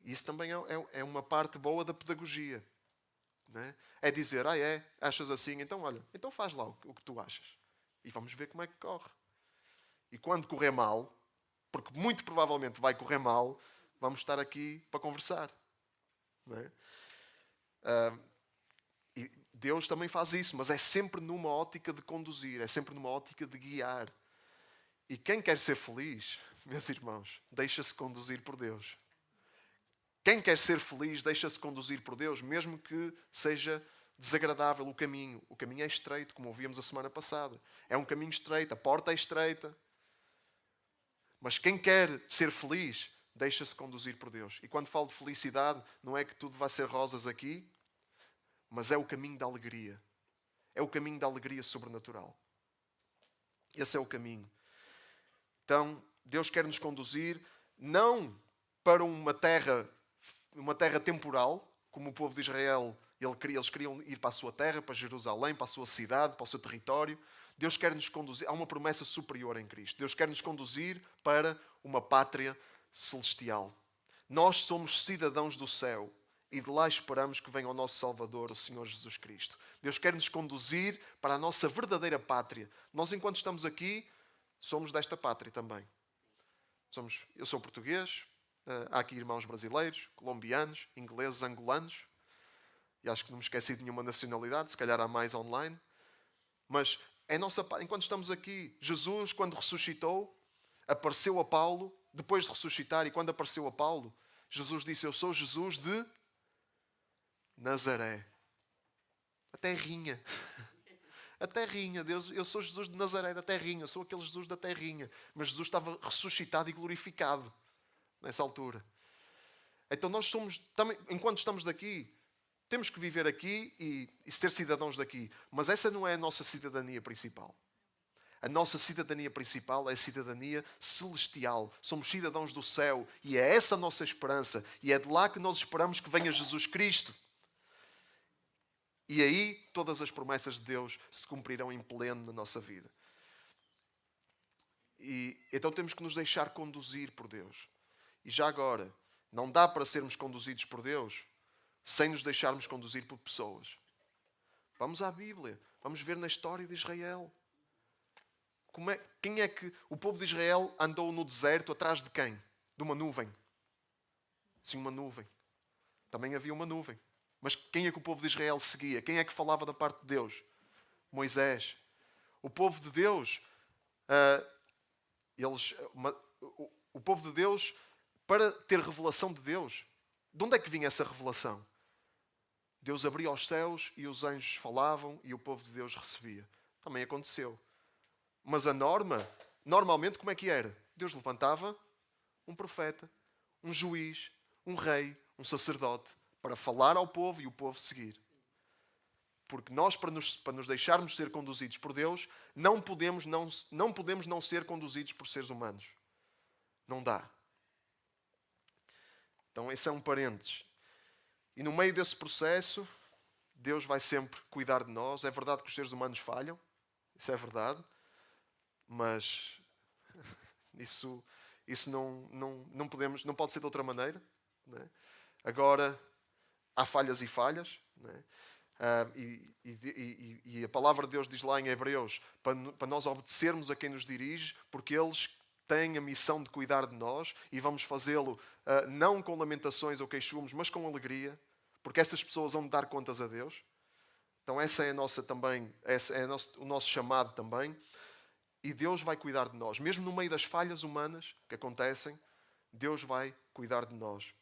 E isso também é uma parte boa da pedagogia. Não é? É dizer: achas assim? Então olha, então faz lá o que tu achas. E vamos ver como é que corre. E quando correr mal, porque muito provavelmente vai correr mal, vamos estar aqui para conversar. Não é? E Deus também faz isso, mas é sempre numa ótica de conduzir, é sempre numa ótica de guiar. E quem quer ser feliz, meus irmãos, deixa-se conduzir por Deus. Quem quer ser feliz, deixa-se conduzir por Deus, mesmo que seja desagradável o caminho. O caminho é estreito, como ouvíamos a semana passada. É um caminho estreito, a porta é estreita. Mas quem quer ser feliz, deixa-se conduzir por Deus. E quando falo de felicidade, não é que tudo vai ser rosas aqui, mas é o caminho da alegria. É o caminho da alegria sobrenatural. Esse é o caminho. Então, Deus quer nos conduzir não para uma terra temporal, como o povo de Israel, eles queriam ir para a sua terra, para Jerusalém, para a sua cidade, para o seu território. Deus quer nos conduzir, há uma promessa superior em Cristo. Deus quer nos conduzir para uma pátria celestial. Nós somos cidadãos do céu e de lá esperamos que venha o nosso Salvador, o Senhor Jesus Cristo. Deus quer nos conduzir para a nossa verdadeira pátria. Nós, enquanto estamos aqui, somos desta pátria também. Eu sou português, há aqui irmãos brasileiros, colombianos, ingleses, angolanos, e acho que não me esqueci de nenhuma nacionalidade, se calhar há mais online. Mas enquanto estamos aqui, Jesus, quando ressuscitou, apareceu a Paulo, depois de ressuscitar, e quando apareceu a Paulo, Jesus disse: eu sou Jesus de Nazaré. terrinha. A terrinha, Deus, eu sou Jesus de Nazaré, da terrinha, eu sou aquele Jesus da terrinha. Mas Jesus estava ressuscitado e glorificado nessa altura. Então nós somos, também, enquanto estamos daqui, temos que viver aqui e ser cidadãos daqui. Mas essa não é a nossa cidadania principal. A nossa cidadania principal é a cidadania celestial. Somos cidadãos do céu e é essa a nossa esperança. E é de lá que nós esperamos que venha Jesus Cristo. E aí todas as promessas de Deus se cumprirão em pleno na nossa vida. E então temos que nos deixar conduzir por Deus. E já agora, não dá para sermos conduzidos por Deus sem nos deixarmos conduzir por pessoas. Vamos à Bíblia. Vamos ver na história de Israel. Quem é que o povo de Israel andou no deserto atrás de quem? De uma nuvem. Sim, uma nuvem. Também havia uma nuvem. Mas quem é que o povo de Israel seguia? Quem é que falava da parte de Deus? Moisés. O povo de Deus, o povo de Deus, para ter revelação de Deus, de onde é que vinha essa revelação? Deus abria os céus e os anjos falavam e o povo de Deus recebia. Também aconteceu. Mas a normalmente como é que era? Deus levantava um profeta, um juiz, um rei, um sacerdote, para falar ao povo e o povo seguir. Porque nós, para nos deixarmos ser conduzidos por Deus, não podemos não ser conduzidos por seres humanos. Não dá. Então esse é um parênteses. E no meio desse processo, Deus vai sempre cuidar de nós. É verdade que os seres humanos falham. Isso é verdade. Mas isso não pode ser de outra maneira. Não é? Agora, há falhas e falhas. Não é? E a palavra de Deus diz lá em Hebreus para nós obedecermos a quem nos dirige, porque eles têm a missão de cuidar de nós e vamos fazê-lo não com lamentações ou queixumes, mas com alegria, porque essas pessoas vão dar contas a Deus. Então essa é a nossa também, o nosso chamado também. E Deus vai cuidar de nós. Mesmo no meio das falhas humanas que acontecem, Deus vai cuidar de nós.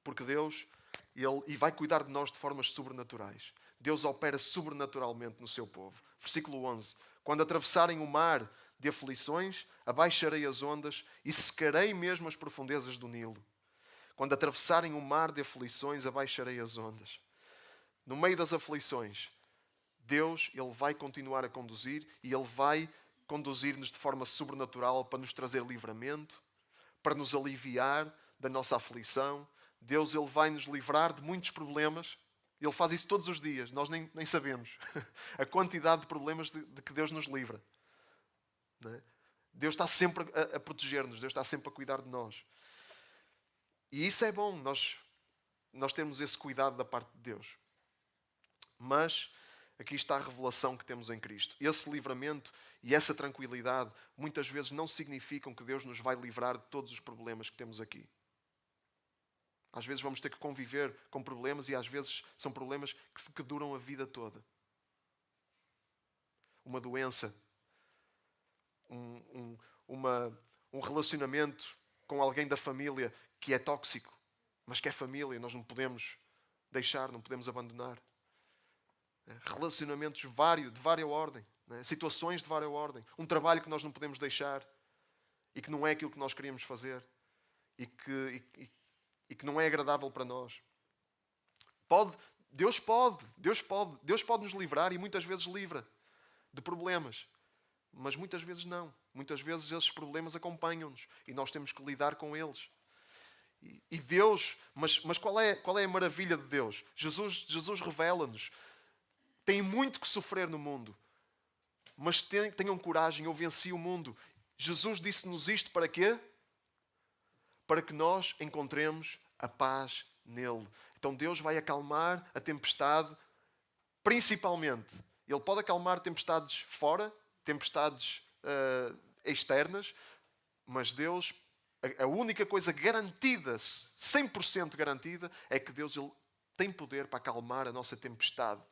Porque Deus, Ele vai cuidar de nós de formas sobrenaturais. Deus opera sobrenaturalmente no seu povo. Versículo 11. Quando atravessarem o mar de aflições, abaixarei as ondas e secarei mesmo as profundezas do Nilo. Quando atravessarem o mar de aflições, abaixarei as ondas. No meio das aflições, Deus, Ele vai continuar a conduzir e Ele vai conduzir-nos de forma sobrenatural para nos trazer livramento, para nos aliviar da nossa aflição. Deus, Ele vai nos livrar de muitos problemas. Ele faz isso todos os dias. Nós nem sabemos a quantidade de problemas de que Deus nos livra. Não é? Deus está sempre a proteger-nos. Deus está sempre a cuidar de nós. E isso é bom, nós temos esse cuidado da parte de Deus. Mas aqui está a revelação que temos em Cristo. Esse livramento e essa tranquilidade muitas vezes não significam que Deus nos vai livrar de todos os problemas que temos aqui. Às vezes vamos ter que conviver com problemas e às vezes são problemas que duram a vida toda. Uma doença, um relacionamento com alguém da família que é tóxico, mas que é família, nós não podemos deixar, não podemos abandonar. Relacionamentos de várias ordem, né? Situações de várias ordem, um trabalho que nós não podemos deixar e que não é aquilo que nós queríamos fazer e que não é agradável para nós. Deus pode nos livrar e muitas vezes livra de problemas, mas muitas vezes não. Muitas vezes esses problemas acompanham-nos e nós temos que lidar com eles. E Deus, mas qual é a maravilha de Deus? Jesus revela-nos. Tem muito que sofrer no mundo. Mas tenham coragem, eu venci o mundo. Jesus disse-nos isto para quê? Para que nós encontremos a paz nele. Então Deus vai acalmar a tempestade, principalmente. Ele pode acalmar tempestades fora, tempestades externas, mas Deus, a única coisa garantida, 100% garantida, é que Deus ele tem poder para acalmar a nossa tempestade.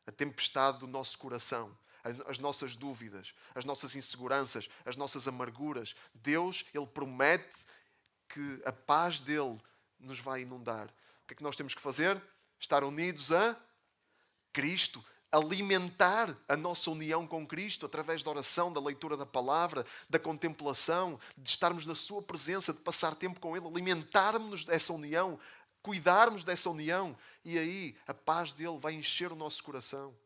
A tempestade do nosso coração, as nossas dúvidas, as nossas inseguranças, as nossas amarguras. Deus, Ele promete que a paz dEle nos vai inundar. O que é que nós temos que fazer? Estar unidos a Cristo, alimentar a nossa união com Cristo através da oração, da leitura da palavra, da contemplação, de estarmos na sua presença, de passar tempo com Ele, alimentarmos-nos dessa união, cuidarmos dessa união, e aí a paz dele vai encher o nosso coração.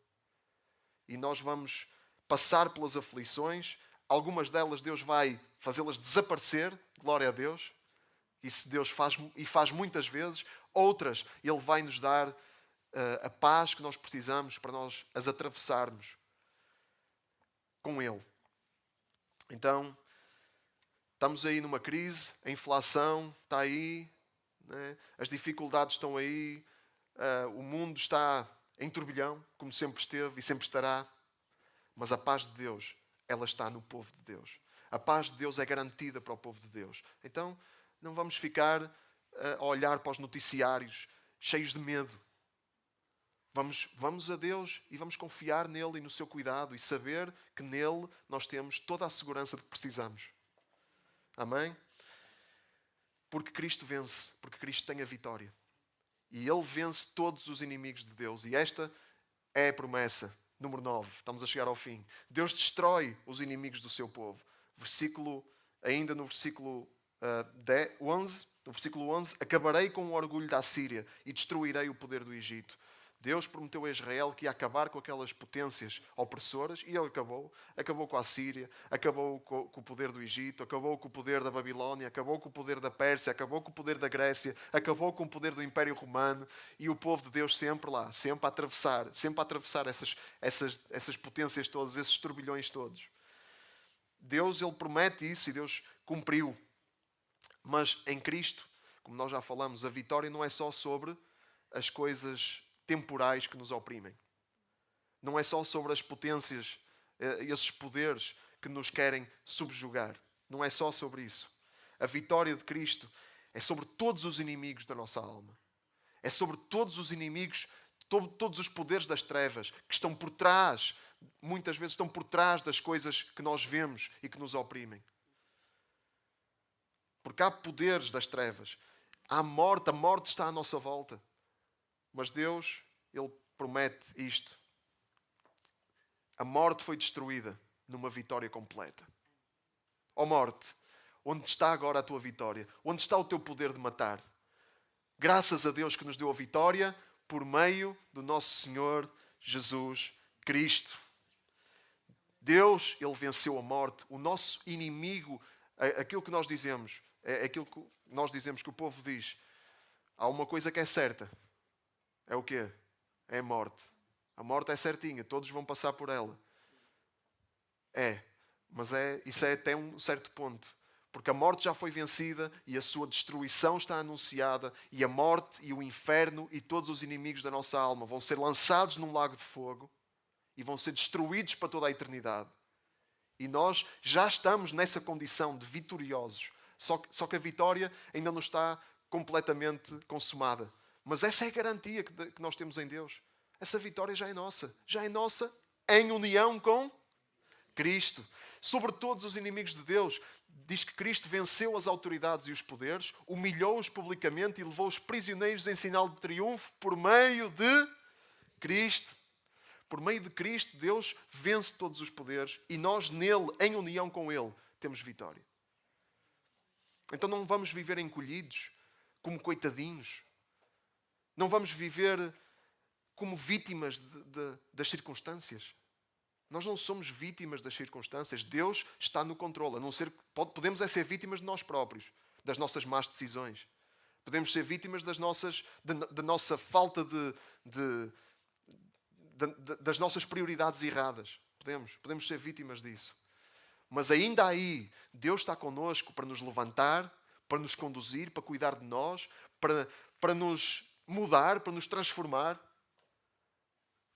E nós vamos passar pelas aflições, algumas delas Deus vai fazê-las desaparecer, glória a Deus, isso Deus faz e faz muitas vezes. Outras, Ele vai nos dar a paz que nós precisamos para nós as atravessarmos com Ele. Então, estamos aí numa crise, a inflação está aí, né? As dificuldades estão aí, o mundo está em turbilhão, como sempre esteve e sempre estará. Mas a paz de Deus, ela está no povo de Deus. A paz de Deus é garantida para o povo de Deus. Então, não vamos ficar a olhar para os noticiários cheios de medo. Vamos a Deus e vamos confiar nele e no seu cuidado e saber que nele nós temos toda a segurança de que precisamos. Amém? Porque Cristo vence, porque Cristo tem a vitória. E Ele vence todos os inimigos de Deus. E esta é a promessa. Número 9. Estamos a chegar ao fim. Deus destrói os inimigos do seu povo. Ainda no versículo 11. No versículo 11. Acabarei com o orgulho da Síria e destruirei o poder do Egito. Deus prometeu a Israel que ia acabar com aquelas potências opressoras, e Ele acabou. Acabou com a Síria, acabou com o poder do Egito, acabou com o poder da Babilónia, acabou com o poder da Pérsia, acabou com o poder da Grécia, acabou com o poder do Império Romano, e o povo de Deus sempre lá, sempre a atravessar essas potências todas, esses turbilhões todos. Deus, Ele promete isso e Deus cumpriu. Mas em Cristo, como nós já falamos, a vitória não é só sobre as coisas temporais que nos oprimem. Não é só sobre as potências, esses poderes que nos querem subjugar. Não é só sobre isso. A vitória de Cristo é sobre todos os inimigos da nossa alma. É sobre todos os inimigos, todos os poderes das trevas que estão por trás, muitas vezes estão por trás das coisas que nós vemos e que nos oprimem. Porque há poderes das trevas. Há morte, a morte está à nossa volta. Mas Deus, Ele promete isto. A morte foi destruída numa vitória completa. Ó morte, onde está agora a tua vitória? Onde está o teu poder de matar? Graças a Deus que nos deu a vitória por meio do nosso Senhor Jesus Cristo. Deus, Ele venceu a morte. O nosso inimigo, aquilo que nós dizemos, aquilo que nós dizemos que o povo diz. Há uma coisa que é certa. É o quê? É a morte. A morte é certinha, todos vão passar por ela. Mas isso é até um certo ponto. Porque a morte já foi vencida e a sua destruição está anunciada, e a morte e o inferno e todos os inimigos da nossa alma vão ser lançados num lago de fogo e vão ser destruídos para toda a eternidade. E nós já estamos nessa condição de vitoriosos. Só que a vitória ainda não está completamente consumada. Mas essa é a garantia que nós temos em Deus. Essa vitória já é nossa. Já é nossa em união com Cristo. Sobre todos os inimigos de Deus, diz que Cristo venceu as autoridades e os poderes, humilhou-os publicamente e levou os prisioneiros em sinal de triunfo por meio de Cristo. Por meio de Cristo, Deus vence todos os poderes e nós nele, em união com Ele, temos vitória. Então não vamos viver encolhidos, como coitadinhos. Não vamos viver como vítimas das circunstâncias. Nós não somos vítimas das circunstâncias. Deus está no controle. Podemos ser vítimas de nós próprios, das nossas más decisões. Podemos ser vítimas da nossa falta das nossas prioridades erradas. Podemos ser vítimas disso. Mas ainda aí, Deus está connosco para nos levantar, para nos conduzir, para cuidar de nós, para nos mudar, para nos transformar.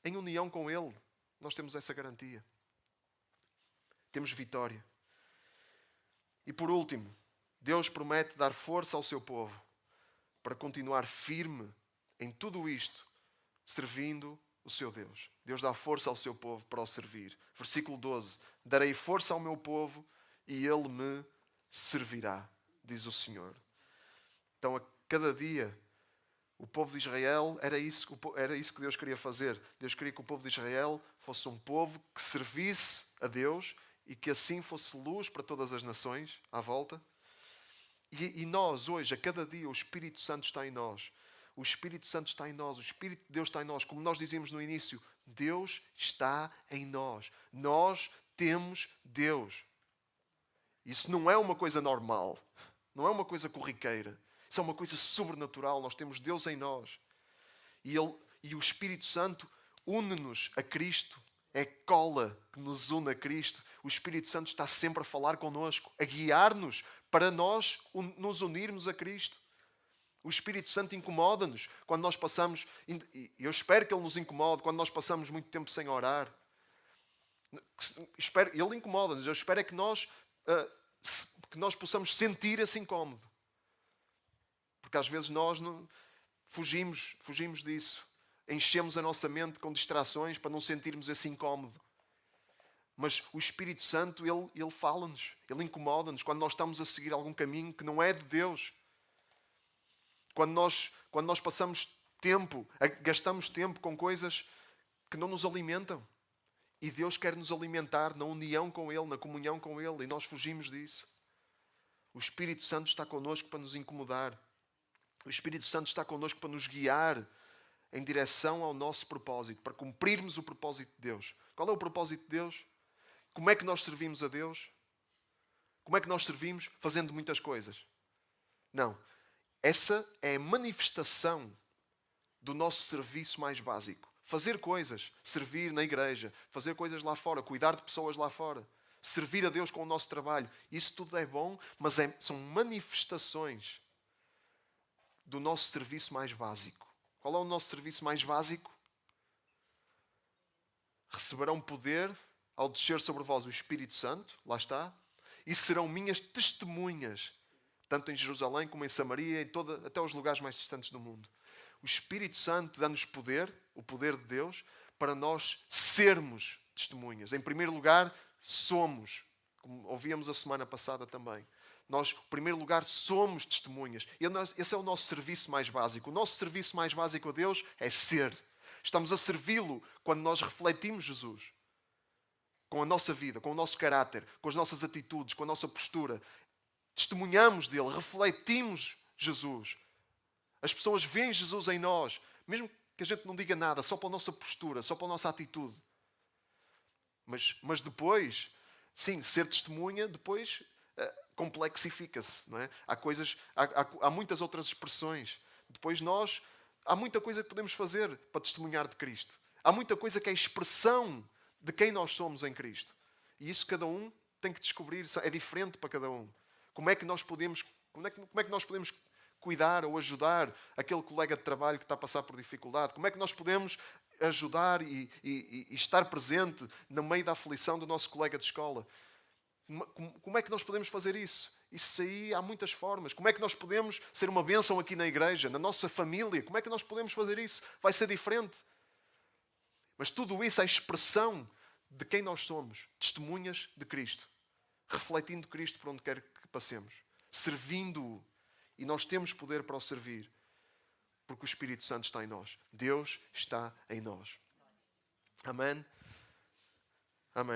Em união com Ele, nós temos essa garantia. Temos vitória. E por último, Deus promete dar força ao seu povo para continuar firme em tudo isto, servindo o seu Deus. Deus dá força ao seu povo para o servir. Versículo 12. Darei força ao meu povo e ele me servirá, diz o Senhor. Então, a cada dia, O povo de Israel, era isso que Deus queria fazer. Deus queria que o povo de Israel fosse um povo que servisse a Deus e que assim fosse luz para todas as nações à volta. E nós, hoje, a cada dia, o Espírito Santo está em nós. O Espírito Santo está em nós. O Espírito de Deus está em nós. Como nós dizíamos no início, Deus está em nós. Nós temos Deus. Isso não é uma coisa normal. Não é uma coisa corriqueira. Isso é uma coisa sobrenatural. Nós temos Deus em nós. E o Espírito Santo une-nos a Cristo. É cola que nos une a Cristo. O Espírito Santo está sempre a falar connosco, a guiar-nos para nós nos unirmos a Cristo. O Espírito Santo incomoda-nos quando nós passamos, e eu espero que Ele nos incomode, quando nós passamos muito tempo sem orar. Ele incomoda-nos. Eu espero é que nós possamos sentir esse incómodo. Porque às vezes nós fugimos disso. Enchemos a nossa mente com distrações para não sentirmos esse incómodo. Mas o Espírito Santo, Ele fala-nos. Ele incomoda-nos quando nós estamos a seguir algum caminho que não é de Deus. Quando nós passamos tempo, gastamos tempo com coisas que não nos alimentam. E Deus quer nos alimentar na união com Ele, na comunhão com Ele. E nós fugimos disso. O Espírito Santo está connosco para nos incomodar. O Espírito Santo está connosco para nos guiar em direção ao nosso propósito, para cumprirmos o propósito de Deus. Qual é o propósito de Deus? Como é que nós servimos a Deus? Como é que nós servimos? Fazendo muitas coisas. Não. Essa é a manifestação do nosso serviço mais básico. Fazer coisas, servir na igreja, fazer coisas lá fora, cuidar de pessoas lá fora, servir a Deus com o nosso trabalho. Isso tudo é bom, mas são manifestações do nosso serviço mais básico. Qual é o nosso serviço mais básico? Receberão poder ao descer sobre vós o Espírito Santo, lá está, e serão minhas testemunhas, tanto em Jerusalém como em Samaria e até os lugares mais distantes do mundo. O Espírito Santo dá-nos poder, o poder de Deus, para nós sermos testemunhas. Em primeiro lugar, somos, como ouvíamos a semana passada também. Nós, em primeiro lugar, somos testemunhas. Esse é o nosso serviço mais básico. O nosso serviço mais básico a Deus é ser. Estamos a servi-lo quando nós refletimos Jesus. Com a nossa vida, com o nosso caráter, com as nossas atitudes, com a nossa postura. Testemunhamos dele, refletimos Jesus. As pessoas veem Jesus em nós, mesmo que a gente não diga nada, só pela nossa postura, só pela nossa atitude. Mas depois, sim, ser testemunha, depois complexifica-se, não é? Há muitas outras expressões. Depois há muita coisa que podemos fazer para testemunhar de Cristo. Há muita coisa que é expressão de quem nós somos em Cristo. E isso cada um tem que descobrir, é diferente para cada um. Como é que nós podemos cuidar ou ajudar aquele colega de trabalho que está a passar por dificuldade? Como é que nós podemos ajudar e estar presente no meio da aflição do nosso colega de escola? Como é que nós podemos fazer isso? Isso aí há muitas formas. Como é que nós podemos ser uma bênção aqui na igreja, na nossa família? Como é que nós podemos fazer isso? Vai ser diferente. Mas tudo isso é expressão de quem nós somos. Testemunhas de Cristo. Refletindo Cristo por onde quer que passemos. Servindo-o. E nós temos poder para o servir. Porque o Espírito Santo está em nós. Deus está em nós. Amém? Amém.